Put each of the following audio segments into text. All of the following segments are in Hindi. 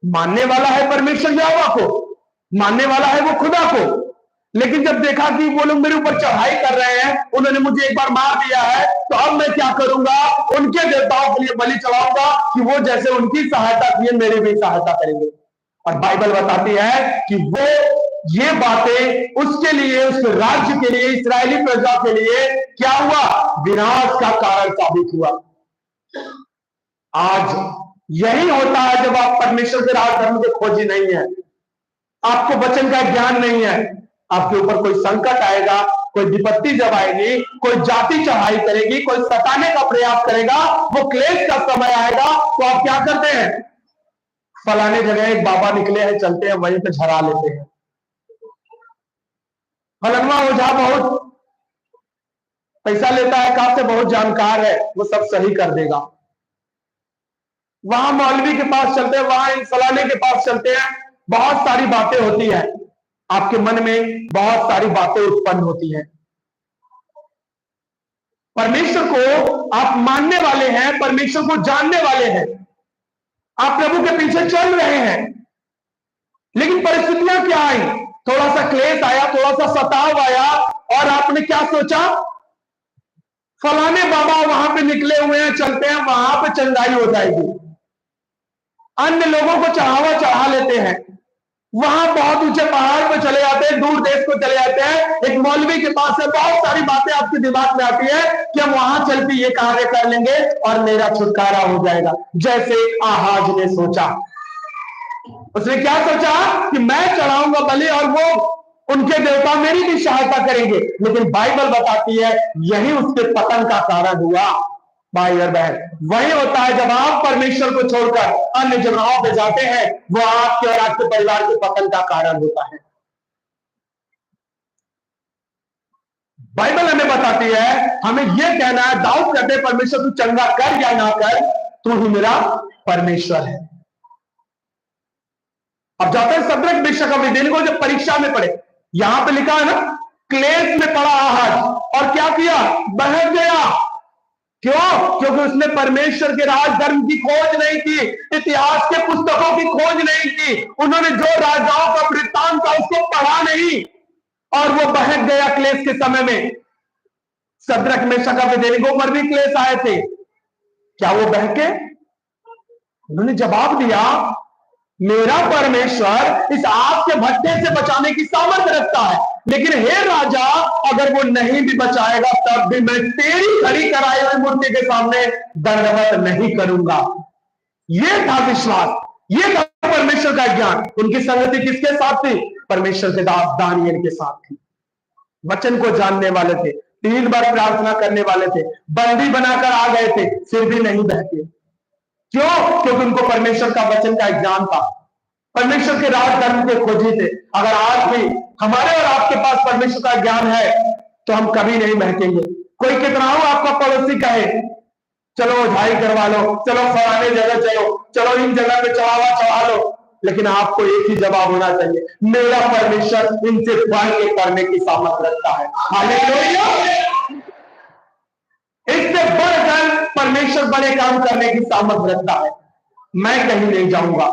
मानने वाला है परमेश्वर यहोवा को, मानने वाला है वो खुदा को। लेकिन जब देखा कि वो लोग मेरे ऊपर चढ़ाई कर रहे हैं, उन्होंने मुझे एक बार मार दिया है, तो अब मैं क्या करूंगा? उनके देवताओं के लिए बलि चढ़ाऊंगा कि वो जैसे उनकी सहायता किए मेरी भी सहायता करेंगे। और बाइबल बताती है कि वो ये बातें उसके लिए, उस राज्य के लिए, इस्राएली प्रजा के लिए क्या हुआ? विनाश का कारण साबित हुआ। आज यही होता है जब आप परमेश्वर के राज धर्म के खोजी नहीं है, आपको वचन का ज्ञान नहीं है, आपके ऊपर कोई संकट आएगा, कोई विपत्ति जब आएगी, कोई जाति चढ़ाई करेगी, कोई सताने का प्रयास करेगा, वो क्लेश का समय आएगा, तो आप क्या करते हैं? फलाने जगह एक बाबा निकले हैं, चलते हैं, वहीं पे झरा लेते हैं। फलनवा ओझा बहुत पैसा लेता है, कहां से बहुत जानकार है, वो सब सही कर देगा। वहां मौलवी के पास चलते हैं, वहां फलाने के पास चलते हैं, बहुत सारी बातें होती है, आपके मन में बहुत सारी बातें उत्पन्न होती हैं। परमेश्वर को आप मानने वाले हैं, परमेश्वर को जानने वाले हैं, आप प्रभु के पीछे चल रहे हैं, लेकिन परिस्थितियां क्या आई? थोड़ा सा क्लेश आया, थोड़ा सा सताव आया, और आपने क्या सोचा? फलाने बाबा वहां पे निकले हुए हैं, चलते हैं, वहां पे चंगाई हो जाएगी। अन्य लोगों को चढ़ावा चढ़ा लेते हैं, वहां बहुत ऊंचे पहाड़ पे चले जाते हैं, दूर देश को चले जाते हैं, एक मौलवी के पास से बहुत सारी बातें आपके दिमाग में आती है कि हम वहां चल के ये कार्य कर लेंगे और मेरा छुटकारा हो जाएगा। जैसे आहाज ने सोचा, उसने क्या सोचा कि मैं चढ़ाऊंगा बलि और वो उनके देवता मेरी भी सहायता करेंगे। लेकिन बाइबल बताती है यही उसके पतन का कारण हुआ। भाई और बहन, वही होता है जब आप परमेश्वर को छोड़कर अन्य जगहों पे जाते हैं, वो आपके और आपके परिवार के पतन का कारण होता है। बाइबल हमें बताती है, हमें यह कहना है, दाऊद कहते हैं परमेश्वर तू चंगा कर या ना कर, तू ही मेरा परमेश्वर है। अब जाते हैं सदरक मेशक अबेदनगो जब परीक्षा में पड़े, यहां पे लिखा है ना, क्लेश में पड़ा आहाज, और क्या किया? बहक गया। क्यों? क्योंकि उसने परमेश्वर के राज धर्म की खोज नहीं की, इतिहास के पुस्तकों की खोज नहीं की, उन्होंने जो राजाओं का वृत्तांत था उसको पढ़ा नहीं, और वो बहक गया क्लेश के समय में। सदरक मेशक अबेदनगो पर भी क्लेश आए थे, क्या वो बहके? उन्होंने जवाब दिया, मेरा परमेश्वर इस आग के भट्टे से बचाने की सामर्थ्य रखता है, लेकिन हे राजा, अगर वो नहीं भी बचाएगा तब भी मैं तेरी खड़ी कराई हुई मूर्ति के सामने दंडवत नहीं करूंगा। ये था विश्वास, ये था परमेश्वर का ज्ञान। उनकी संगति किसके साथ थी? परमेश्वर के दास दानियेल के साथ थी। वचन को जानने वाले थे, 3 बार प्रार्थना करने वाले थे, बंदी बनाकर आ गए थे, फिर भी नहीं बहके। क्यों? क्योंकि उनको परमेश्वर का वचन का ज्ञान था, परमेश्वर के राज धर्म के खोजी थे। अगर आज भी हमारे और आपके पास परमेश्वर का ज्ञान है तो हम कभी नहीं बहकेंगे। कोई कितना हो आपका पड़ोसी कहे चलो ओझाई करवा लो, चलो फलाने जगह चलो, चलो इन जगह पे चढ़ावा चढ़ा लो, लेकिन आपको एक ही जवाब होना चाहिए, मेरा परमेश्वर इनसे बढ़ के करने की सामर्थ्य रखता है। हालेलुया! इससे बढ़कर परमेश्वर बड़े काम करने की सामर्थ्य रखता है। मैं कहीं नहीं जाऊंगा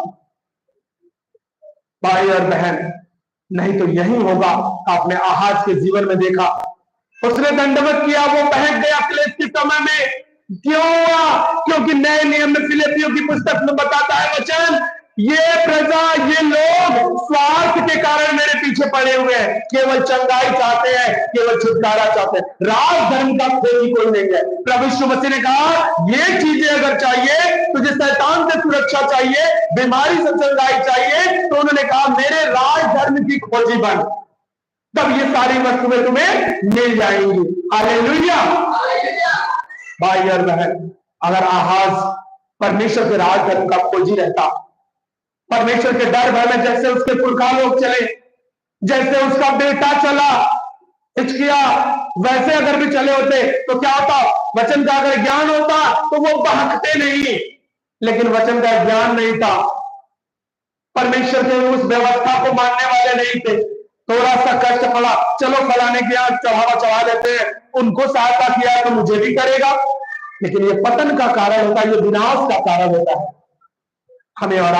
भाई और बहन, नहीं तो यही होगा। आपने आहाज के जीवन में देखा, उसने दंडवत किया, वो बहक गया क्लेश के समय में। क्यों हुआ? क्योंकि नए नियम में फिलिपियों की पुस्तक में बताता है वचन, ये प्रजा, ये लोग स्वार्थ के कारण मेरे पीछे पड़े हुए हैं, केवल चंगाई चाहते हैं, केवल छुटकारा चाहते हैं, राज धर्म का खोजी कोई नहीं है। प्रभु यीशु मसीह ने कहा ये चीजें अगर चाहिए, तुझे शैतान से सुरक्षा चाहिए, बीमारी से चंगाई चाहिए, तो उन्होंने कहा मेरे राज धर्म की खोजी बन, तब ये सारी वस्तुएं तुम्हें मिल जाएंगी। हालेलुया! भाई और बहन, अगर आहाज परमेश्वर के राज धर्म का खोजी रहता, परमेश्वर के डर भय में जैसे उसके पुरखा लोग चले, जैसे उसका बेटा चला हिजकिय्या, वैसे अगर भी चले होते तो क्या होता? वचन का अगर ज्ञान होता तो वो बहकते नहीं, लेकिन वचन का ज्ञान नहीं था, परमेश्वर के उस व्यवस्था को मानने वाले नहीं थे। थोड़ा सा कष्ट पड़ा, चलो फलाने के यहाँ चढ़ावा चढ़ा देते हैं, उनको सहायता किया तो मुझे भी करेगा, लेकिन ये पतन का कारण होता है, ये विनाश का कारण होता है। हमें और